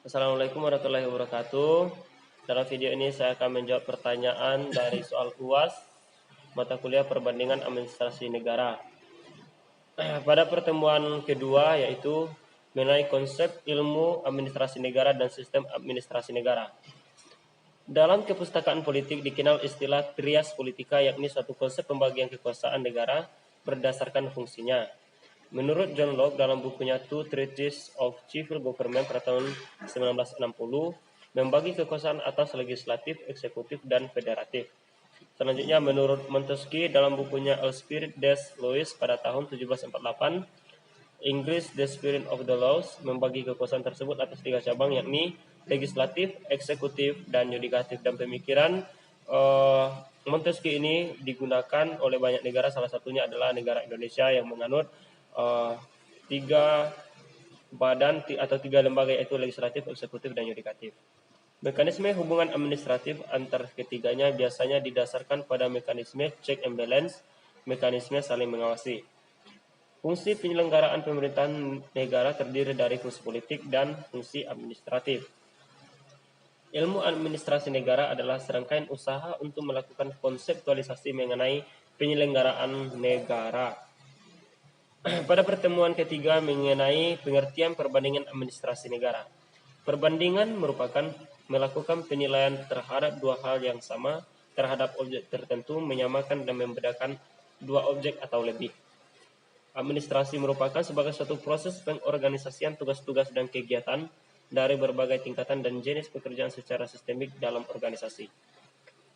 Assalamualaikum warahmatullahi wabarakatuh. Dalam video ini saya akan menjawab pertanyaan dari soal UAS mata kuliah perbandingan administrasi negara. Pada pertemuan kedua yaitu mengenai konsep ilmu administrasi negara dan sistem administrasi negara. Dalam kepustakaan politik dikenal istilah trias politika, yakni suatu konsep pembagian kekuasaan negara berdasarkan fungsinya. Menurut John Locke dalam bukunya Two Treatises of Civil Government pada tahun 1960, membagi kekuasaan atas legislatif, eksekutif, dan federatif. Selanjutnya menurut Montesquieu dalam bukunya A Spirit des Lois pada tahun 1748, Inggris The Spirit of the Laws membagi kekuasaan tersebut atas 3 cabang, yakni legislatif, eksekutif, dan yudikatif. Dan pemikiran Montesquieu ini digunakan oleh banyak negara, salah satunya adalah negara Indonesia yang menganut 3 badan atau 3 lembaga, yaitu legislatif, eksekutif, dan yudikatif. Mekanisme hubungan administratif antar ketiganya biasanya didasarkan pada mekanisme check and balance, mekanisme saling mengawasi. Fungsi penyelenggaraan pemerintahan negara terdiri dari fungsi politik dan fungsi administratif. Ilmu administrasi negara adalah serangkaian usaha untuk melakukan konseptualisasi mengenai penyelenggaraan negara. Pada pertemuan ketiga mengenai pengertian perbandingan administrasi negara. Perbandingan merupakan melakukan penilaian terhadap dua hal yang sama terhadap objek tertentu, menyamakan dan membedakan dua objek atau lebih. Administrasi merupakan sebagai suatu proses pengorganisasian tugas-tugas dan kegiatan dari berbagai tingkatan dan jenis pekerjaan secara sistemik dalam organisasi.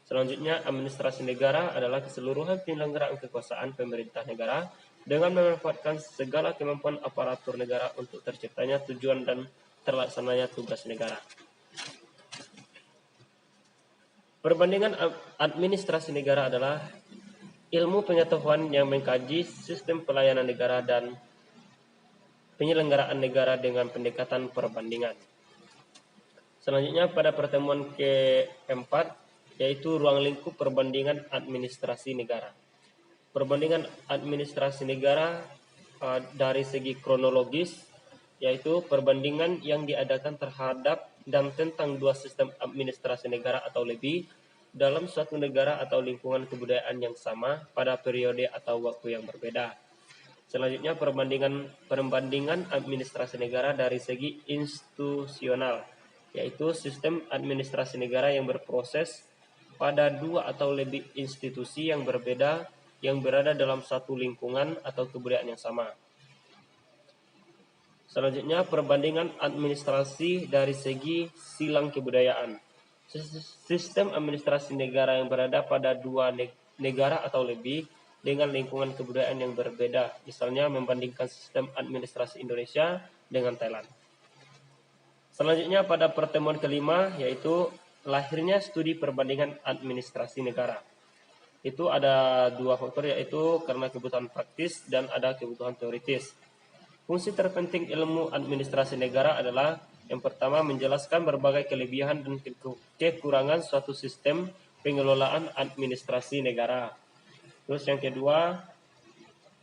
Selanjutnya, administrasi negara adalah keseluruhan penyelenggaraan kekuasaan pemerintah negara dengan memanfaatkan segala kemampuan aparatur negara untuk terciptanya tujuan dan terlaksananya tugas negara. Perbandingan administrasi negara adalah ilmu pengetahuan yang mengkaji sistem pelayanan negara dan penyelenggaraan negara dengan pendekatan perbandingan. Selanjutnya pada pertemuan keempat yaitu ruang lingkup perbandingan administrasi negara. Perbandingan administrasi negara dari segi kronologis yaitu perbandingan yang diadakan terhadap dan tentang dua sistem administrasi negara atau lebih dalam suatu negara atau lingkungan kebudayaan yang sama pada periode atau waktu yang berbeda. Selanjutnya perbandingan administrasi negara dari segi institusional, yaitu sistem administrasi negara yang berproses pada dua atau lebih institusi yang berbeda yang berada dalam satu lingkungan atau kebudayaan yang sama. Selanjutnya perbandingan administrasi dari segi silang kebudayaan. Sistem administrasi negara yang berada pada dua negara atau lebih dengan lingkungan kebudayaan yang berbeda, misalnya membandingkan sistem administrasi Indonesia dengan Thailand. Selanjutnya pada pertemuan kelima yaitu lahirnya studi perbandingan administrasi negara. Itu ada dua faktor, yaitu karena kebutuhan praktis dan ada kebutuhan teoritis. Fungsi terpenting ilmu administrasi negara adalah yang pertama menjelaskan berbagai kelebihan dan kekurangan suatu sistem pengelolaan administrasi negara. Terus yang kedua,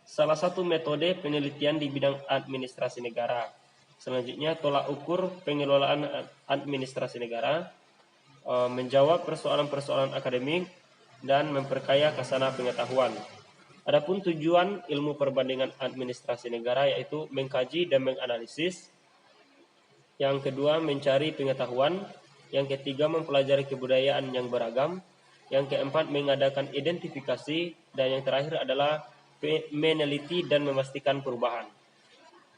salah satu metode penelitian di bidang administrasi negara. Selanjutnya tolak ukur pengelolaan administrasi negara, menjawab persoalan-persoalan akademik dan memperkaya khazanah pengetahuan. Adapun tujuan ilmu perbandingan administrasi negara yaitu mengkaji dan menganalisis. Yang kedua mencari pengetahuan. Yang ketiga mempelajari kebudayaan yang beragam. Yang keempat mengadakan identifikasi. Dan yang terakhir adalah meneliti dan memastikan perubahan.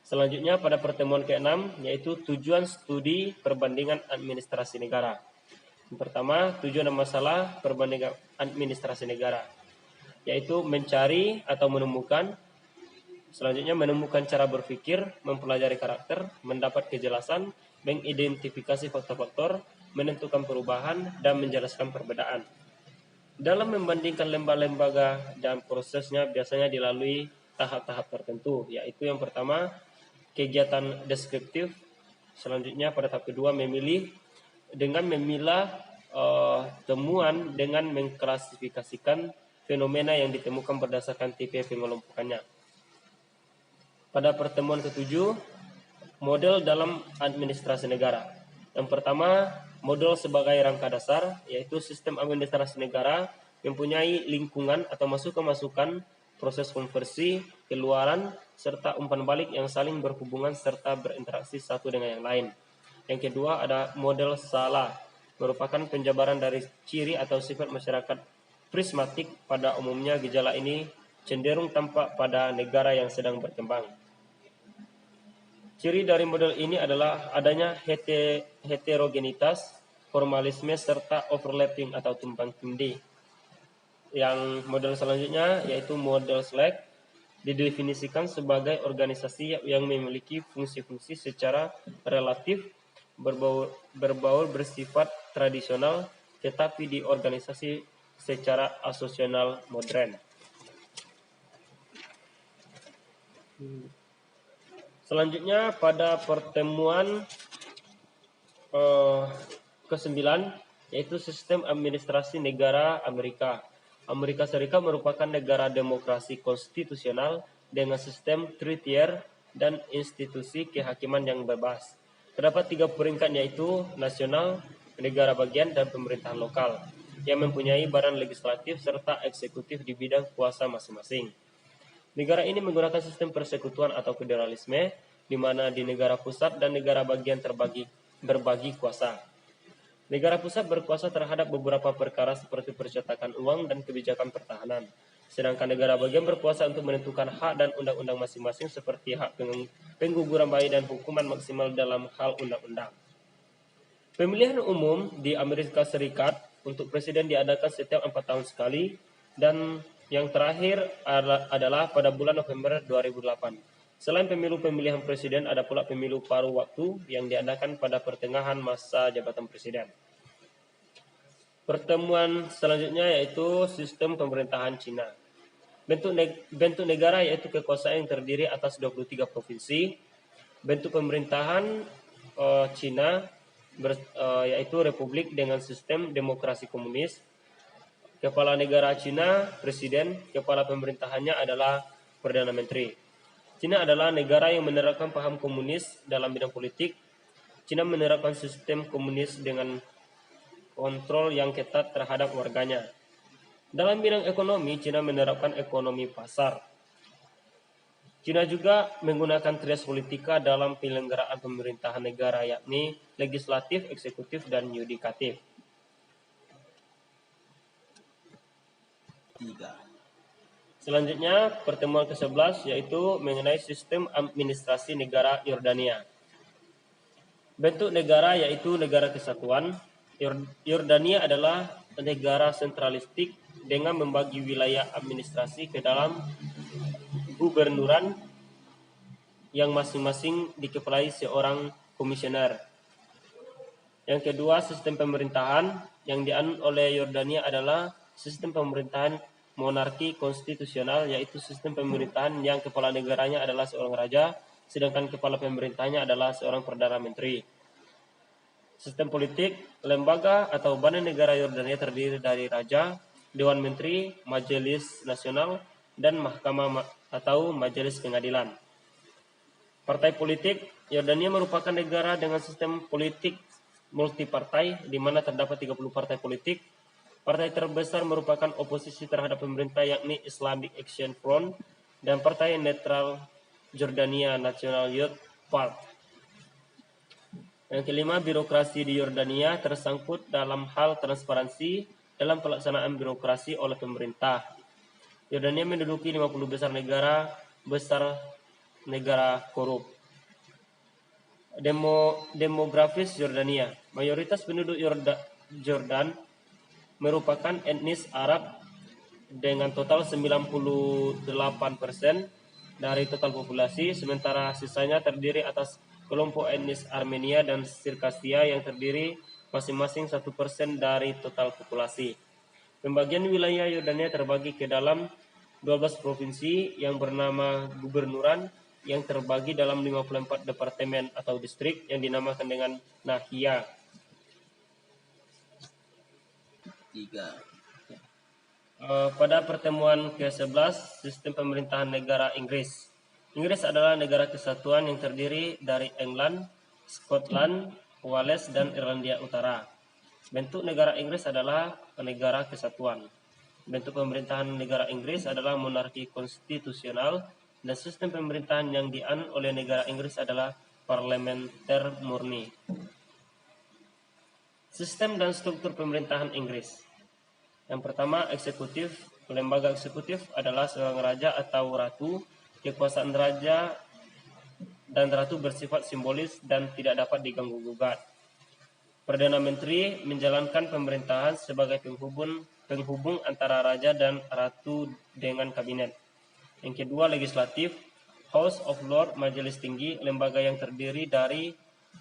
Selanjutnya pada pertemuan ke-6 yaitu tujuan studi perbandingan administrasi negara. Yang pertama, tujuan dan masalah perbandingan administrasi negara, yaitu mencari atau menemukan. Selanjutnya menemukan cara berpikir, mempelajari karakter, mendapat kejelasan, mengidentifikasi faktor-faktor, menentukan perubahan, dan menjelaskan perbedaan. Dalam membandingkan lembaga dan prosesnya biasanya dilalui tahap-tahap tertentu, yaitu yang pertama, kegiatan deskriptif. Selanjutnya pada tahap kedua memilih dengan memilah temuan dengan mengklasifikasikan fenomena yang ditemukan berdasarkan tipe pengelompokannya. Pada pertemuan ke-7, model dalam administrasi negara. Yang pertama, model sebagai rangka dasar, yaitu sistem administrasi negara mempunyai lingkungan atau masukan-masukan, proses konversi, keluaran, serta umpan balik yang saling berhubungan serta berinteraksi satu dengan yang lain. Yang kedua ada model skala, merupakan penjabaran dari ciri atau sifat masyarakat prismatik. Pada umumnya gejala ini cenderung tampak pada negara yang sedang berkembang. Ciri dari model ini adalah adanya heterogenitas, formalisme, serta overlapping atau tumpang tindih. Yang model selanjutnya yaitu model SLAC, didefinisikan sebagai organisasi yang memiliki fungsi-fungsi secara relatif berbaur bersifat tradisional, tetapi di organisasi secara asosional modern. Selanjutnya pada pertemuan ke-9 yaitu sistem administrasi negara Amerika. Amerika Serikat merupakan negara demokrasi konstitusional dengan sistem three-tier dan institusi kehakiman yang bebas. Terdapat 3 peringkat yaitu nasional, negara bagian, dan pemerintahan lokal yang mempunyai badan legislatif serta eksekutif di bidang kuasa masing-masing. Negara ini menggunakan sistem persekutuan atau federalisme, di mana di negara pusat dan negara bagian berbagi kuasa. Negara pusat berkuasa terhadap beberapa perkara seperti percetakan uang dan kebijakan pertahanan, sedangkan negara bagian berkuasa untuk menentukan hak dan undang-undang masing-masing seperti hak pengguguran bayi dan hukuman maksimal dalam hal undang-undang. Pemilihan umum di Amerika Serikat untuk presiden diadakan setiap 4 tahun sekali, dan yang terakhir adalah pada bulan November 2008. Selain pemilu pemilihan presiden, ada pula pemilu paruh waktu yang diadakan pada pertengahan masa jabatan presiden. Pertemuan selanjutnya yaitu sistem pemerintahan Cina. Bentuk negara yaitu kekuasaan yang terdiri atas 23 provinsi. Bentuk pemerintahan Cina yaitu republik dengan sistem demokrasi komunis. Kepala negara Cina, presiden, kepala pemerintahannya adalah Perdana Menteri. Cina adalah negara yang menerapkan paham komunis dalam bidang politik. Cina menerapkan sistem komunis dengan kontrol yang ketat terhadap warganya. Dalam bidang ekonomi, Cina menerapkan ekonomi pasar. Cina juga menggunakan trias politika dalam penyelenggaraan pemerintahan negara, yakni legislatif, eksekutif, dan yudikatif. 3. Selanjutnya pertemuan ke-11 yaitu mengenai sistem administrasi negara Yordania. Bentuk negara yaitu negara kesatuan. Yordania adalah negara sentralistik dengan membagi wilayah administrasi ke dalam gubernuran yang masing-masing dikepalai seorang komisioner. Yang kedua, sistem pemerintahan yang dianut oleh Yordania adalah sistem pemerintahan monarki konstitusional, yaitu sistem pemerintahan yang kepala negaranya adalah seorang raja, sedangkan kepala pemerintahnya adalah seorang perdana menteri. Sistem politik, lembaga atau badan negara Yordania terdiri dari raja, dewan menteri, majelis nasional, dan mahkamah atau majelis pengadilan. Partai politik, Yordania merupakan negara dengan sistem politik multipartai di mana terdapat 30 partai politik. Partai terbesar merupakan oposisi terhadap pemerintah yakni Islamic Action Front dan Partai Netral Jordania National Youth Party. Yang kelima, birokrasi di Yordania tersangkut dalam hal transparansi dalam pelaksanaan birokrasi oleh pemerintah. Yordania menduduki 50 besar negara korup. Demografis Yordania. Mayoritas penduduk Jordan merupakan etnis Arab dengan total 98% dari total populasi, sementara sisanya terdiri atas kelompok etnis Armenia dan Sirkasia yang terdiri masing-masing 1% dari total populasi. Pembagian wilayah Yordania terbagi ke dalam 12 provinsi yang bernama gubernuran yang terbagi dalam 54 departemen atau distrik yang dinamakan dengan nahia. 3. Pada pertemuan ke-11 sistem pemerintahan negara Inggris. Inggris adalah negara kesatuan yang terdiri dari England, Scotland, Wales dan Irlandia Utara. Bentuk negara Inggris adalah negara kesatuan. Bentuk pemerintahan negara Inggris adalah monarki konstitusional dan sistem pemerintahan yang dianut oleh negara Inggris adalah parlementer murni. Sistem dan struktur pemerintahan Inggris. Yang pertama, eksekutif. Lembaga eksekutif adalah seorang raja atau ratu. Kekuasaan raja dan ratu bersifat simbolis dan tidak dapat diganggu-gugat. Perdana Menteri menjalankan pemerintahan sebagai penghubung antara raja dan ratu dengan kabinet. Yang kedua, legislatif. House of Lords, Majelis Tinggi, lembaga yang terdiri dari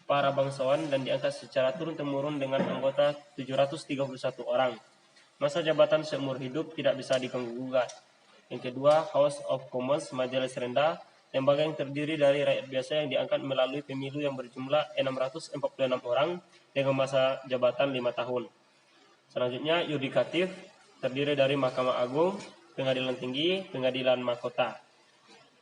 para bangsawan dan diangkat secara turun-temurun dengan anggota 731 orang. Masa jabatan seumur hidup tidak bisa diganggu-gugat. Yang kedua, House of Commons, Majelis Rendah, lembaga yang terdiri dari rakyat biasa yang diangkat melalui pemilu yang berjumlah 646 orang dengan masa jabatan 5 tahun. Selanjutnya, yudikatif, terdiri dari Mahkamah Agung, Pengadilan Tinggi, Pengadilan Mahkota.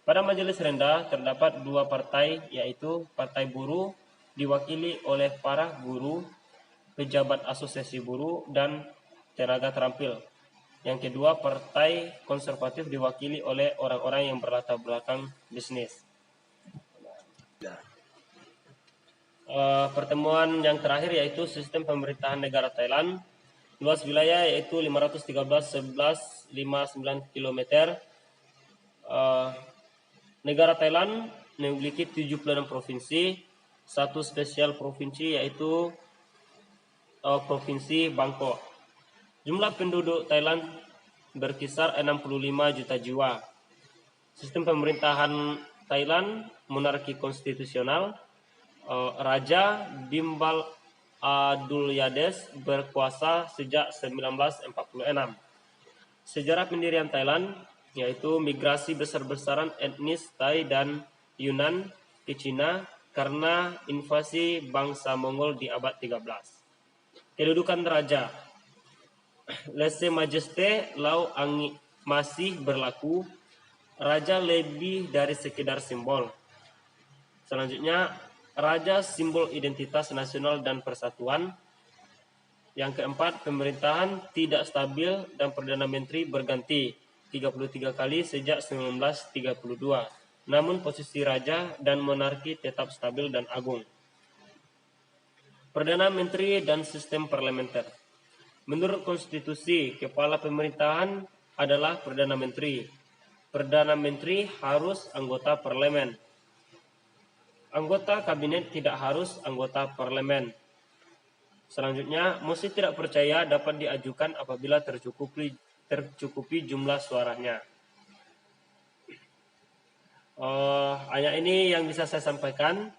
Pada Majelis Rendah terdapat 2 partai, yaitu Partai Buruh diwakili oleh para guru, pejabat asosiasi buruh, dan tenaga terampil. Yang kedua, Partai Konservatif diwakili oleh orang-orang yang berlatar belakang bisnis. Pertemuan yang terakhir yaitu sistem pemerintahan negara Thailand. Luas wilayah yaitu 513,1159 km. Negara Thailand memiliki 76 provinsi, 1 spesial provinsi yaitu Provinsi Bangkok. Jumlah penduduk Thailand berkisar 65 juta jiwa. Sistem pemerintahan Thailand monarki konstitusional. Raja Bimbal Adulyadej berkuasa sejak 1946. Sejarah pendirian Thailand yaitu migrasi besar-besaran etnis Thai dan Yunan ke Cina karena invasi bangsa Mongol di abad 13. Kedudukan raja. Lese Majesté Lau Angi masih berlaku. Raja lebih dari sekedar simbol. Selanjutnya, raja simbol identitas nasional dan persatuan. Yang keempat, pemerintahan tidak stabil dan Perdana Menteri berganti 33 kali sejak 1932. Namun posisi raja dan monarki tetap stabil dan agung. Perdana Menteri dan sistem parlementer. Menurut konstitusi, kepala pemerintahan adalah Perdana Menteri. Perdana Menteri harus anggota parlemen. Anggota kabinet tidak harus anggota parlemen. Selanjutnya, mosi tidak percaya dapat diajukan apabila tercukupi jumlah suaranya. Hanya ini yang bisa saya sampaikan.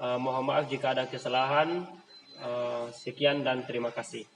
Mohon maaf jika ada kesalahan. Sekian dan terima kasih.